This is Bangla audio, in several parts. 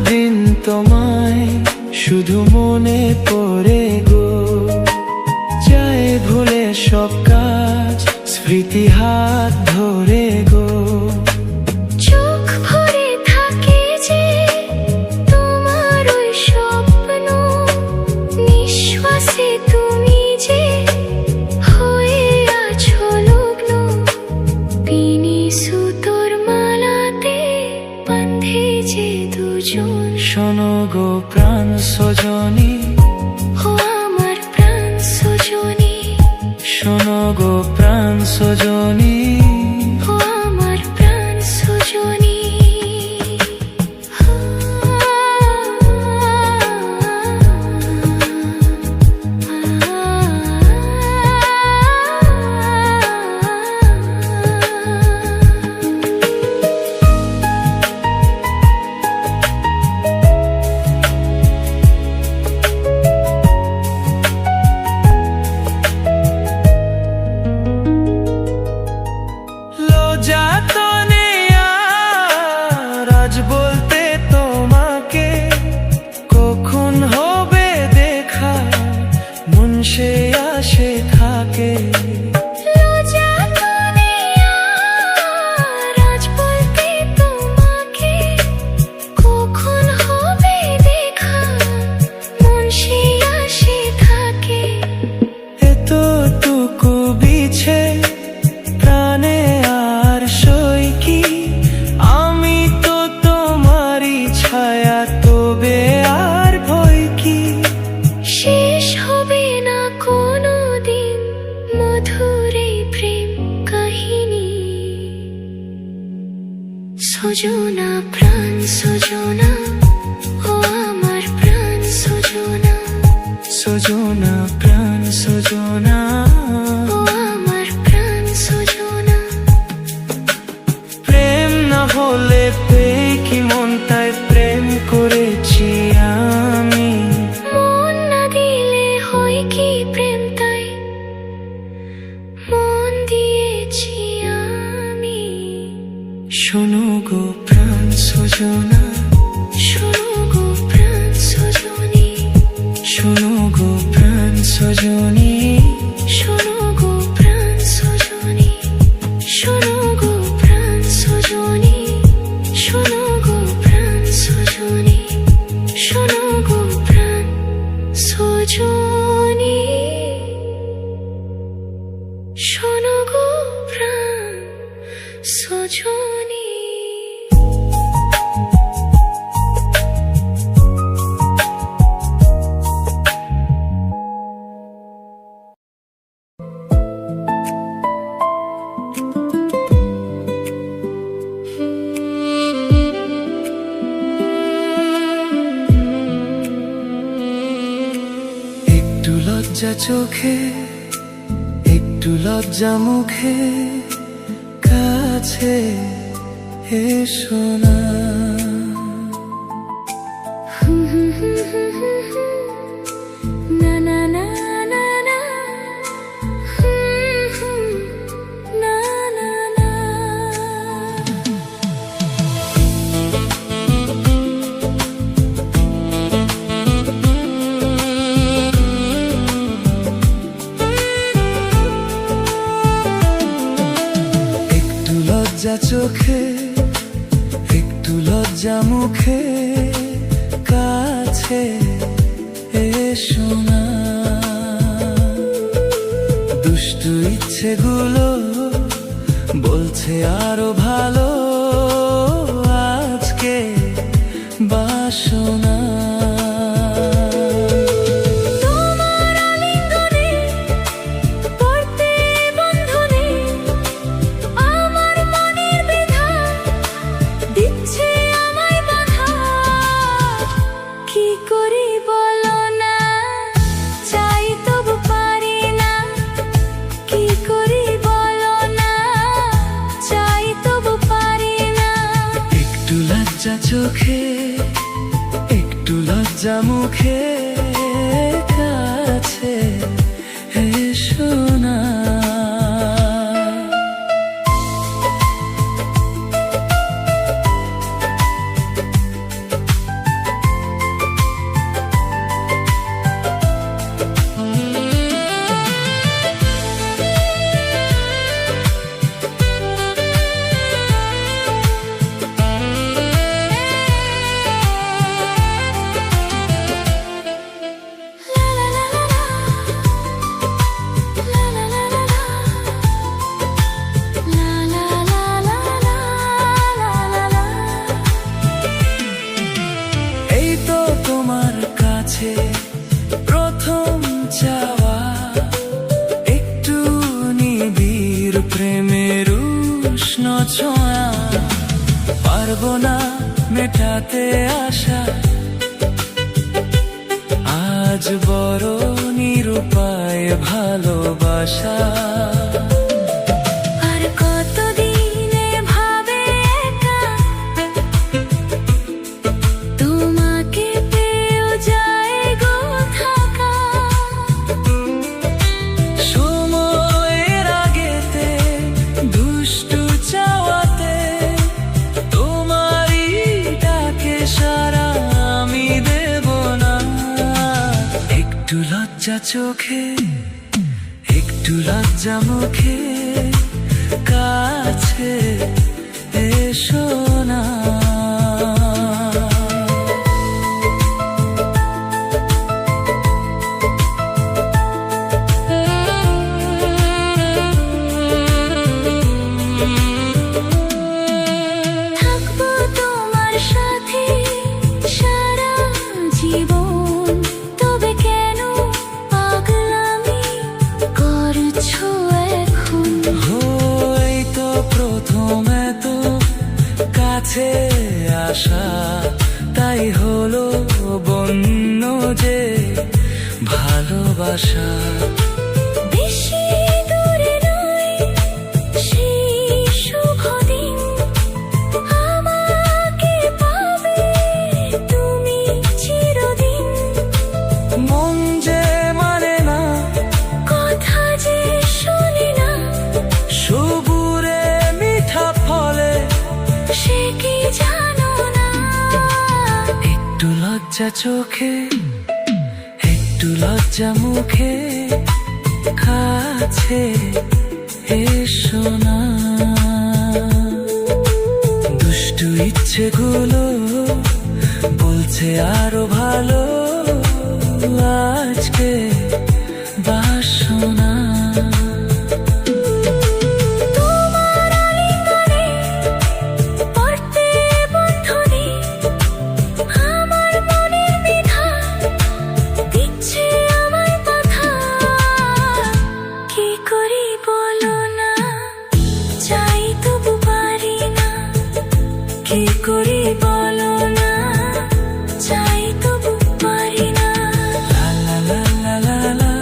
দিন তোমায় শুধু মনে পড়ে গো, যায় ভুলে সব কাজ, স্মৃতি হাত ধরে গো। চোখ ভরে থাকে যে তোমার ওই স্বপ্ন, নিঃশ্বাসে তুমি যে হয়ে আছো লগ্ন। পিনি সুতোর মালাতে বাঁধে যে দুজন। শোনো গো প্রাণ সজনী, ও আমার প্রাণ সজনী। শোনো গো প্রাণ সজনী, ও আমার প্রাণ সজনী। যাতনে আর আজ বলতে তোমাকে, কখন হবে দেখা, মন সে আসে থাকে। কখন হবে দেখা, মন সে আসে থাকে। এতটুকু বিছে প্রাণে আর সই কি, আমি তো তোমারই ছায়া, তবে আর ভয় কি। শেষ হবে না কোনো দিন মধুর এই প্রেম কাহিনী। সজনা প্রাণ সজনা, ও আমার প্রাণ সজনা। সজনা প্রাণ সজনা, ও আমার প্রাণ সজনা। প্রেম না হলে পেয়ে কি মন, তাই প্রেম করেছি আমি। মন না দিলে হয় কি প্রেম, তাই মন দিয়েছি আমি। শোনো গো প্রাণ সজনা, শোনো গো প্রাণ সজনী। শোনো গো প্রাণ সজনী, শোনো গো প্রাণ সজনী। শোনো গো প্রাণ সজনী। শোনো গো প্রাণ সজনী। শোনো গো প্রাণ সজনী। শোনো গো প্রাণ সজনী। একটু লজ্জা চোখে, একটু লজ্জা মুখে, কাছে এসো না। না না না না না, না না না। একটু লজ্জা চোখে, একটু লজ্জা মুখে, কাছে এসো না। দুষ্টু ইচ্ছেগুলো বলছে আরো ভালো, আজকে বাসনা। তোমার আলিঙ্গনে পড়তে বন্ধনে, আমার মনের ব্যথা দিচ্ছে আমায় বাধা। কি করি বলো না, চাই তবু পারি না। কি করি বলো না, চাই তবু পারি না। একটু লজ্জা চোখে, একটু লজ্জা মুখে, কাছে এসো না। ভাবনা মেটাতে আসা আজ বড় নিরুপায় ভালোবাসা। আর কতদিনে ভাবে একা, তোমাকে পেয়েও যায় গো থাকা। সময়ের আগেতে দুষ্টু চাওয়াতে তোমারই ডাকে সারা আমি দেব না। একটু লজ্জা চোখে একটু লজ্জা মুখে কাছে এসো না। থাকবো তোমার সাথে সারা জীবন, তবে কেন পাগলামি করছো এখন? হই তো প্রথম এত কাছে আসা, তাই হলো বন্য যে ভালোবাসা। বেশি দূরে নয় সেই শুভ দিন, আমাকে পাবে তুমি চিরদিন। মন যে মানে না, কথা যে শোনে না, সবুরে মিঠা ফলে সে কি জানো না? একটু লজ্জা চোখে একটু লজ্জা মুখে কাছে এসো না। দুষ্টু ইচ্ছেগুলো বলছে আরো ভালো আজকে বাসনা। তোমার আলিঙ্গনে পড়তে বন্ধনে, আমার মনের দ্বিধা দিচ্ছে আমায় বাধা। কি করি বলো না, চাই তবু পারি না। কি করি বলো না, চাই তবু পারি না। লা লা লা লা লা লা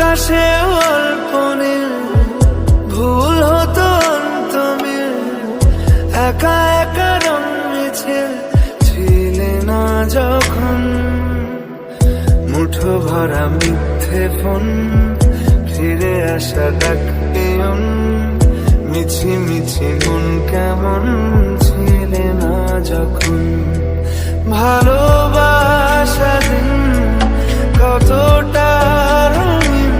আকাশে অল্প নীল, ভুল হতো অন্তমিল, একা একা রং মিছিল ছিলে না যখন। মুঠো ভরা মিথ্যে ফোন, ফিরে আসা ডাকিয়ন, মিছি মিছি মন কেমন ছিলে না যখন। ভালোবাসা দিন কতটা রঙিন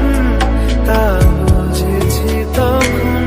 তা বুঝেছি তখন।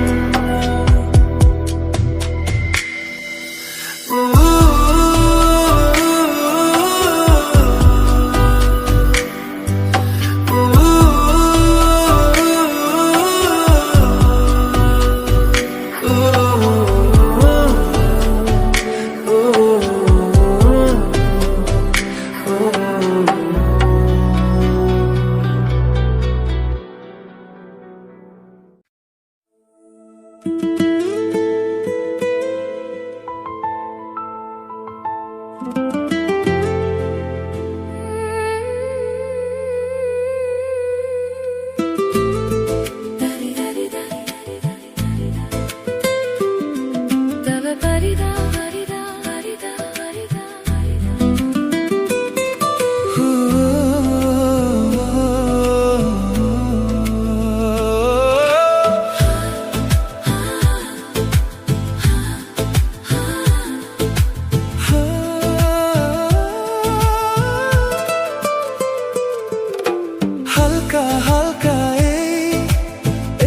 হালকা হালকা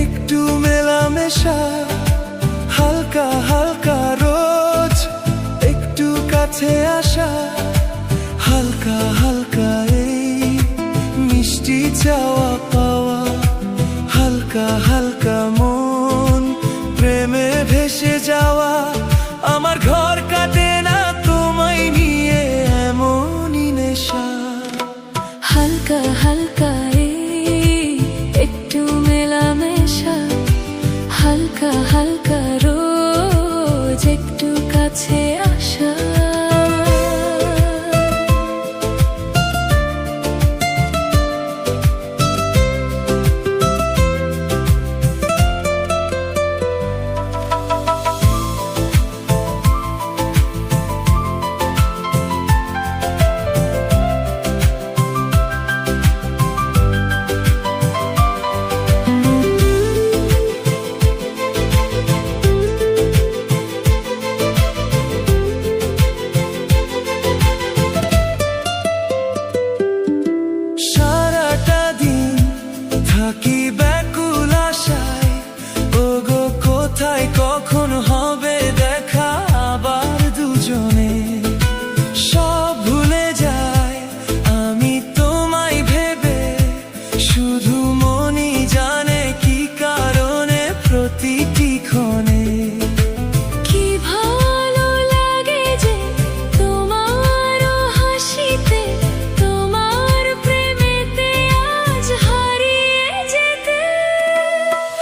একটু মেলামেশা, হালকা হালকা রোজ একটু কাছে আসা, হালকা হালকা মিষ্টি চাওয়া পাওয়া, হালকা হালকা মন প্রেমে ভেসে যাওয়া। আমার ঘর কাটে না তোমায় নিয়ে এমনই নেশা। হালকা হালকা একটু মেলামেশা, হালকা হালকা রোজ একটু কাছে আসা। সারাটা দিন থাকি ব্যাকুল আশায়, ওগো কোথায় কখন হবে দেখা আবার দুজনে। সব ভুলে যায় আমি তোমায় ভেবে, শুধু মনই জানে কি কারণে প্রতিটি ক্ষণে। কি ভালো লাগে যে তোমার হাসিতে, তোমার প্রেমেতে আজ হারিয়ে যেতে।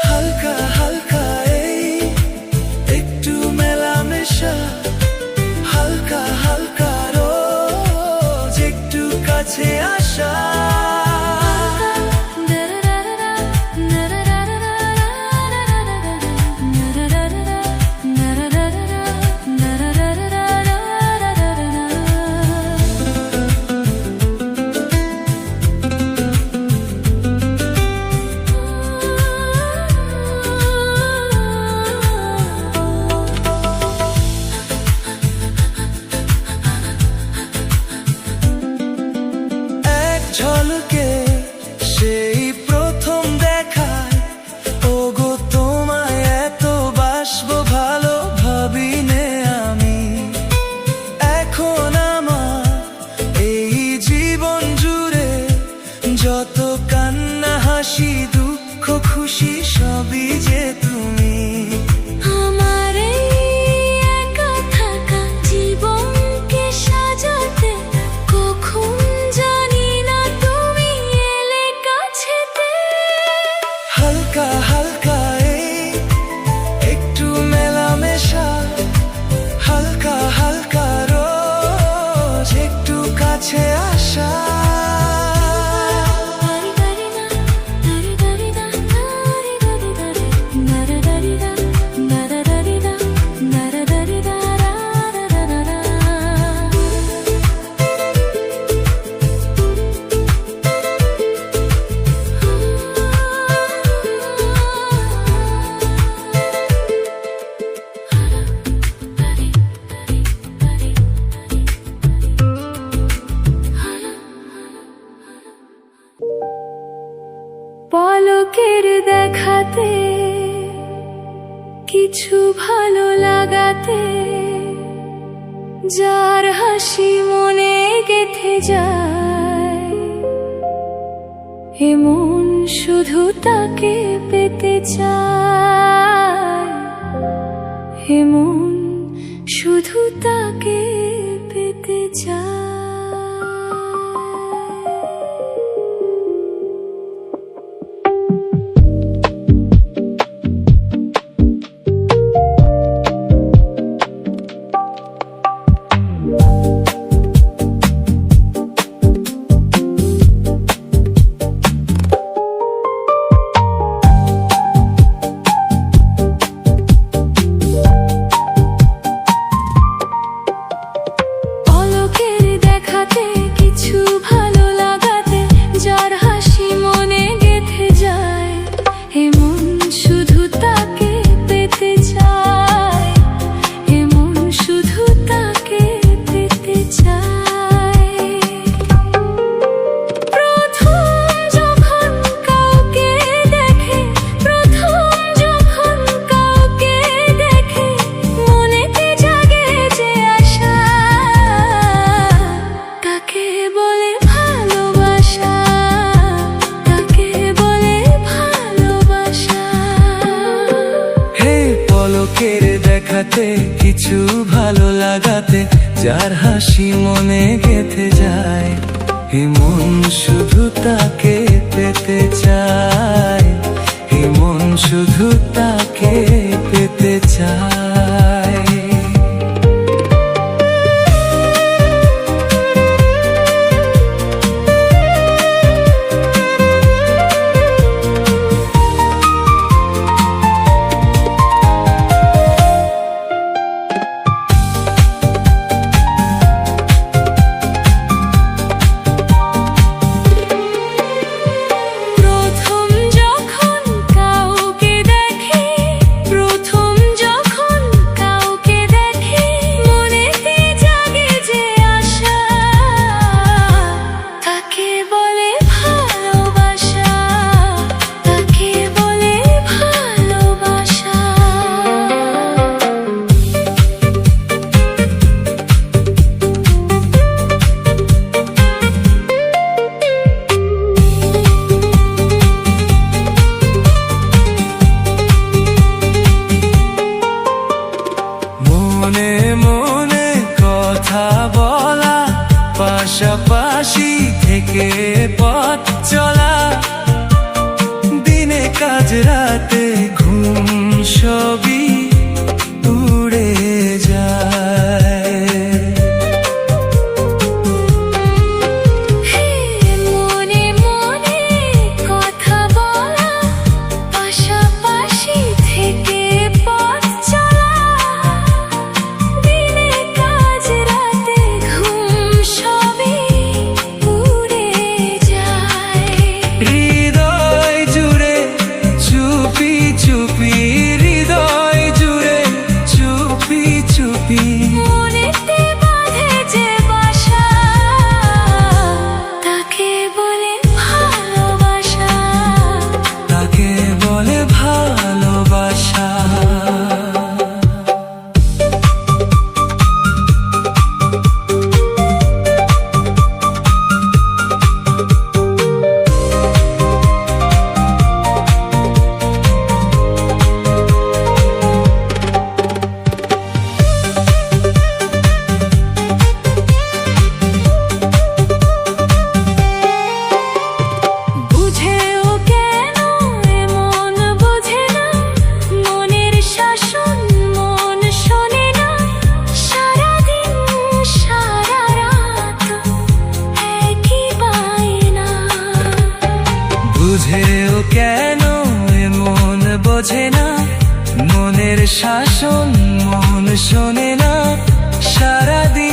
হালকা হালকা একটু মেলামেশা, হালকা হালকা রোজ একটু কাছে আসা। এক ঝলকে সেই প্রথম দেখায়, ওগো তোমায় এত বাসবো ভালো ভাবিনে আমি। এখন আমার এই জীবন জুড়ে যত কান্না হাসি দুঃখ খুশি সবই যে তুমি। আমার একা থাকা জীবনকে সাজাতে কখন জানি না তুমি এলে কাছেতে। হালকা হালকা একটু মেলামেশা, হালকা হালকা রোজ একটু কাছে আসা। দারি দারি না, দারি দারি দেখাতে কিছু ভালো লাগাতে যার হাসি মনে গেথে যায় এমন শুধু তাকে পেতে চায় এমন শুধু তাকে পেতে চায় দেখাতে কিছু ভালো লাগাতে যার হাসি মনে গেথে যায় এমন শুধু তাকে পেতে চায় এমন শুধু তাকে পেতে চায় পাশাপাশি থেকে পথ চলা দিনে কাজ রাতে ঘুম সবই উড়ে যায় মনে মনে কথা বলা পাশাপাশি থেকে পথ চলা দিনে কাজ রাতে ঘুম সবই উড়ে যায় হৃদয় জুড়ে চুপি চুপি হৃদয় জুড়ে চুপি চুপি মনেতে বাঁধে যে বাসা তাকে বলে ভালোবাসা তাকে বলে ভালোবাসা বুঝেও কেন এমন বোঝে না মনের শাসন মন শোনে না সারাদিন